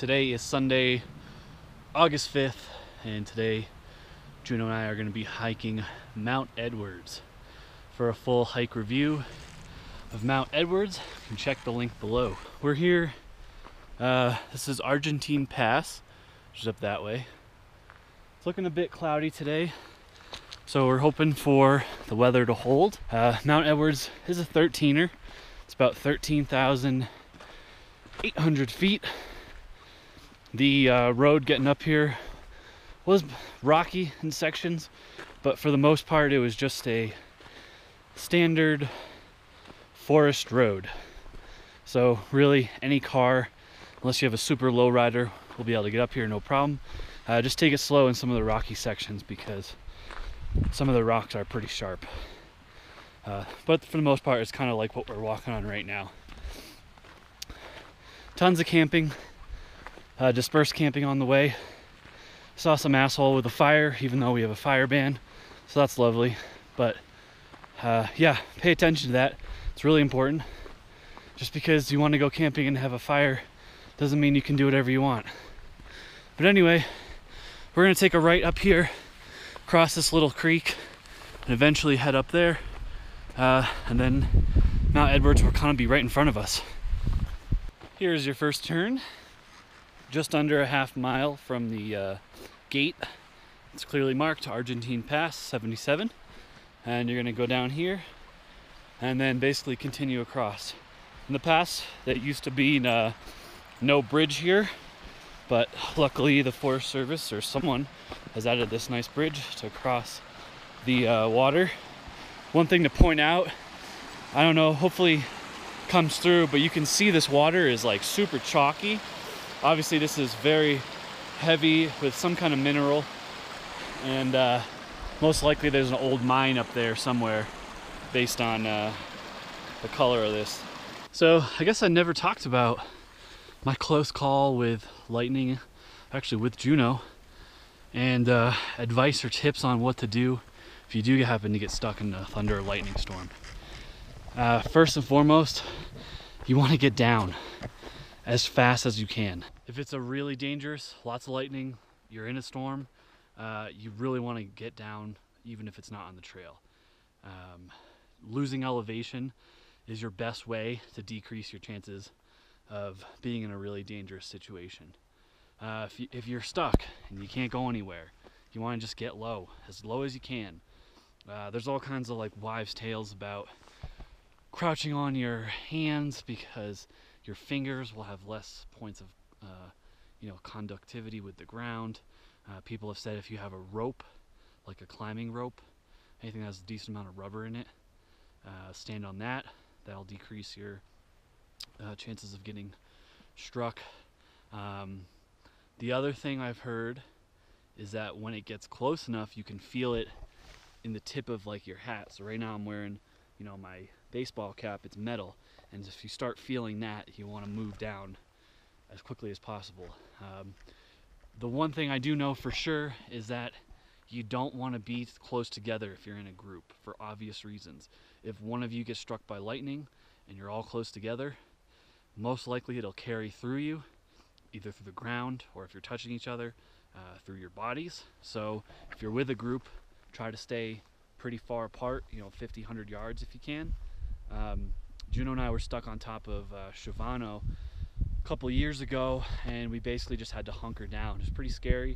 Today is Sunday, August 5th, and today Juno and I are going to be hiking Mount Edwards. For a full hike review of Mount Edwards, you can check the link below. We're here, this is Argentine Pass, which is up that way. It's looking a bit cloudy today, so we're hoping for the weather to hold. Mount Edwards is a 13er. It's about 13,800 feet. The road getting up here was rocky in sections, but for the most part it was just a standard forest road. So really any car, unless you have a super low rider, will be able to get up here no problem. Just take it slow in some of the rocky sections because some of the rocks are pretty sharp. But for the most part it's kind of like what we're walking on right now. Tons of camping. Dispersed camping on the way. Saw some asshole with a fire, even though we have a fire ban, so that's lovely. But yeah, pay attention to that. It's really important. Just because you want to go camping and have a fire doesn't mean you can do whatever you want. But anyway, we're gonna take a right up here, cross this little creek, and eventually head up there. And then Mount Edwards will kind of be right in front of us. Here's your first turn. Just under a half mile from the gate. It's clearly marked Argentine Pass 77, and you're gonna go down here and then basically continue across. In the past, there used to be no bridge here, but luckily the Forest Service or someone has added this nice bridge to cross the water. One thing to point out, I don't know, hopefully comes through, but you can see this water is like super chalky. Obviously this is very heavy with some kind of mineral, and most likely there's an old mine up there somewhere based on the color of this. So I guess I never talked about my close call with lightning, actually with Juno, and advice or tips on what to do if you do happen to get stuck in a thunder or lightning storm. First and foremost, you want to get down as fast as you can. If it's a really dangerous, lots of lightning, you're in a storm, you really want to get down even if it's not on the trail. Losing elevation is your best way to decrease your chances of being in a really dangerous situation. If you're stuck and you can't go anywhere, you want to just get low as you can. There's all kinds of like wives' tales about crouching on your hands because your fingers will have less points of conductivity with the ground. People have said if you have a rope, like a climbing rope, anything that has a decent amount of rubber in it, stand on that. That'll decrease your chances of getting struck. The other thing I've heard is that when it gets close enough, you can feel it in the tip of like your hat. So right now I'm wearing, my baseball cap. It's metal, and if you start feeling that, you want to move down as quickly as possible. The one thing I do know for sure is that you don't want to be close together if you're in a group, for obvious reasons. If one of you gets struck by lightning and you're all close together, most likely it'll carry through you, either through the ground or if you're touching each other, through your bodies. So if you're with a group, try to stay pretty far apart, 50, 100 yards if you can. Juno and I were stuck on top of Sherpa a couple years ago, and we basically just had to hunker down. It was pretty scary.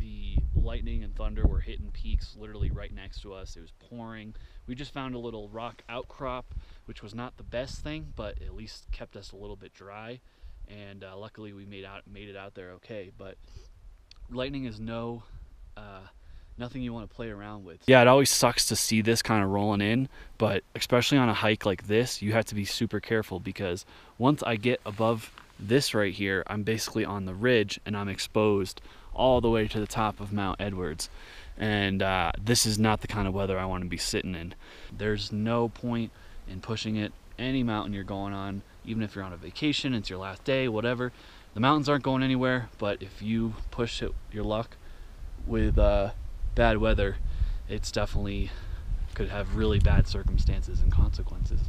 The lightning and thunder were hitting peaks literally right next to us. It was pouring. We just found a little rock outcrop, which was not the best thing, but at least kept us a little bit dry, and luckily we made it out there okay. But lightning is nothing you want to play around with. Yeah, it always sucks to see this kind of rolling in, but especially on a hike like this, you have to be super careful, because once I get above this right here, I'm basically on the ridge and I'm exposed all the way to the top of Mount Edwards. And this is not the kind of weather I want to be sitting in. There's no point in pushing it. Any mountain you're going on, even if you're on a vacation, it's your last day, whatever, the mountains aren't going anywhere. But if you push your luck with bad weather, it's definitely could have really bad circumstances and consequences.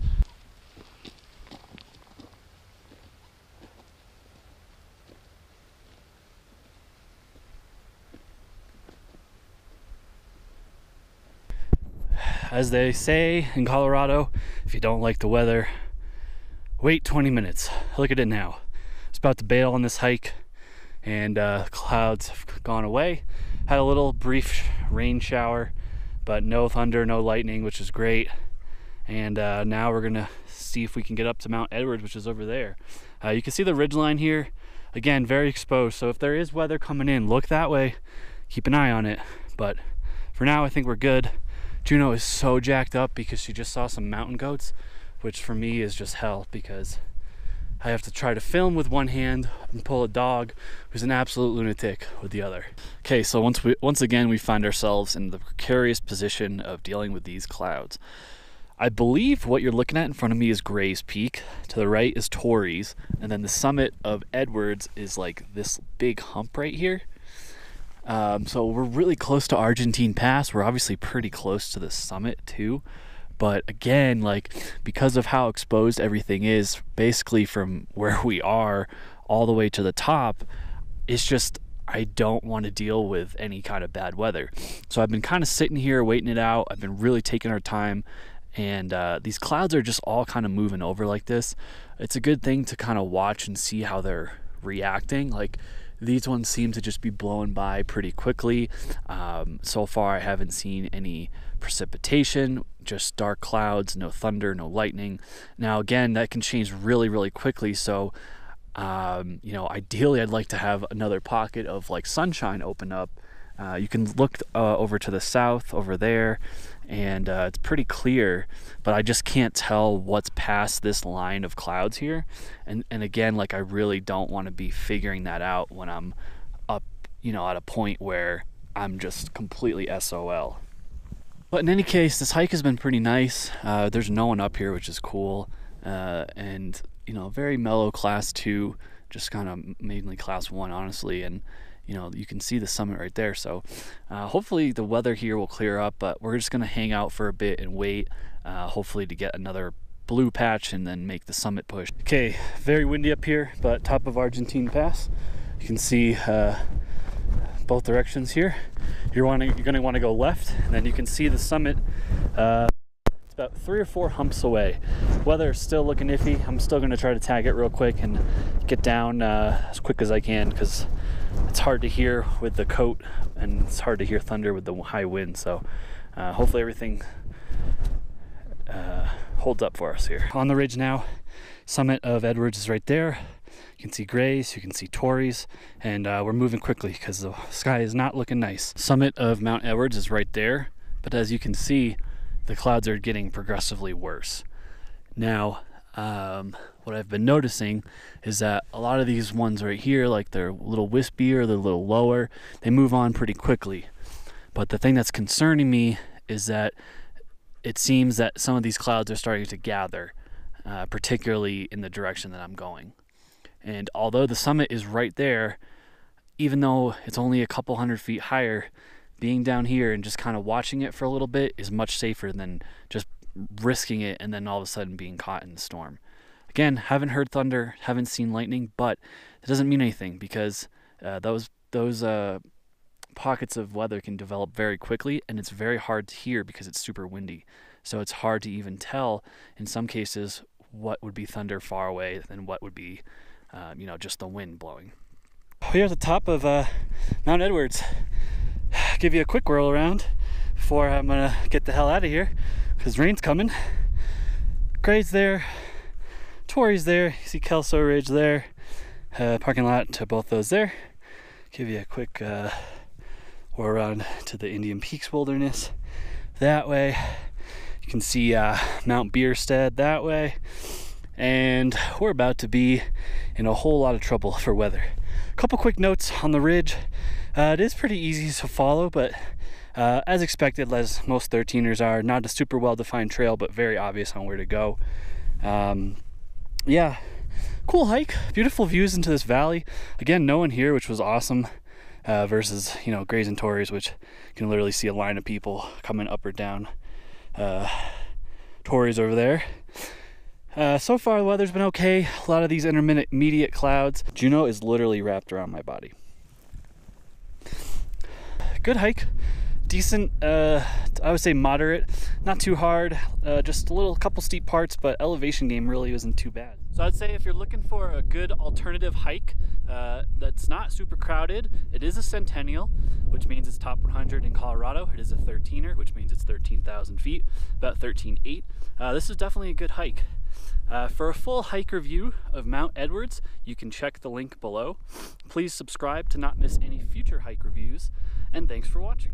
as they say in Colorado, if you don't like the weather, wait 20 minutes. Look at it now. I was about to bail on this hike, and clouds have gone away. Had a little brief rain shower, but no thunder, no lightning, which is great. And now we're gonna see if we can get up to Mount Edwards, which is over there. You can see the ridgeline here. Again, very exposed, so if there is weather coming in, look that way, keep an eye on it. But for now, I think we're good. Juno is so jacked up because she just saw some mountain goats, which for me is just hell, because I have to try to film with one hand and pull a dog who's an absolute lunatic with the other. Okay, so once again we find ourselves in the precarious position of dealing with these clouds. I believe what you're looking at in front of me is Gray's Peak. To the right is Torrey's, and then the summit of Edwards is like this big hump right here. So we're really close to Argentine Pass. We're obviously pretty close to the summit too. But again, like, because of how exposed everything is, basically from where we are all the way to the top, it's just, I don't want to deal with any kind of bad weather. So I've been kind of sitting here waiting it out. I've been really taking our time. And these clouds are just all kind of moving over like this. It's a good thing to kind of watch and see how they're reacting. Like, these ones seem to just be blowing by pretty quickly. So far I haven't seen any precipitation, just dark clouds, no thunder, no lightning. Now again, that can change really, really quickly. So you know, ideally I'd like to have another pocket of like sunshine open up. You can look over to the south over there, and it's pretty clear, but I just can't tell what's past this line of clouds here. And again, like, I really don't want to be figuring that out when I'm up, you know, at a point where I'm just completely SOL. But in any case, this hike has been pretty nice. There's no one up here, which is cool. And, you know, very mellow class 2, just kind of mainly class 1, honestly. And you know, you can see the summit right there. So hopefully the weather here will clear up, but we're just gonna hang out for a bit and wait, hopefully to get another blue patch and then make the summit push. Okay, very windy up here, but top of Argentine Pass. You can see both directions here. You're gonna wanna go left, and then you can see the summit. It's about 3 or 4 humps away. Weather is still looking iffy. I'm still gonna try to tag it real quick and get down as quick as I can, because it's hard to hear with the coat, and it's hard to hear thunder with the high wind. So hopefully everything holds up for us here. On the ridge now, summit of Edwards is right there. You can see Gray's, you can see Torrey's, and we're moving quickly because the sky is not looking nice. Summit of Mount Edwards is right there, but as you can see, the clouds are getting progressively worse. Now, what I've been noticing is that a lot of these ones right here, like they're a little wispy or they're a little lower, they move on pretty quickly. But the thing that's concerning me is that it seems that some of these clouds are starting to gather, particularly in the direction that I'm going. And although the summit is right there, even though it's only a couple hundred feet higher, being down here and just kind of watching it for a little bit is much safer than just risking it and then all of a sudden being caught in the storm. Again, haven't heard thunder, haven't seen lightning, but it doesn't mean anything, because those pockets of weather can develop very quickly, and it's very hard to hear because it's super windy. So it's hard to even tell in some cases what would be thunder far away and what would be you know, just the wind blowing. We're at the top of Mount Edwards. Give you a quick whirl around before I'm gonna get the hell out of here, because rain's coming. Gray's there, Torrey's there, you see Kelso Ridge there, parking lot to both those there. Give you a quick whirl around to the Indian Peaks Wilderness that way. You can see Mount Bierstead that way, and we're about to be in a whole lot of trouble for weather. A couple quick notes on the ridge. It is pretty easy to follow, but as expected, as most 13ers are, not a super well-defined trail, but very obvious on where to go. Yeah, cool hike, beautiful views into this valley. Again, no one here, which was awesome, versus, you know, Gray's and Torrey's, which you can literally see a line of people coming up or down. Torrey's over there. So far the weather's been okay. A lot of these intermediate clouds. Juno is literally wrapped around my body. Good hike. decent, I would say moderate, not too hard, just a couple steep parts, but elevation game really isn't too bad. So I'd say if you're looking for a good alternative hike that's not super crowded, it is a Centennial, which means it's top 100 in Colorado. It is a 13er, which means it's 13,000 feet, about 13.8. This is definitely a good hike. For a full hike review of Mount Edwards, you can check the link below. Please subscribe to not miss any future hike reviews, and thanks for watching.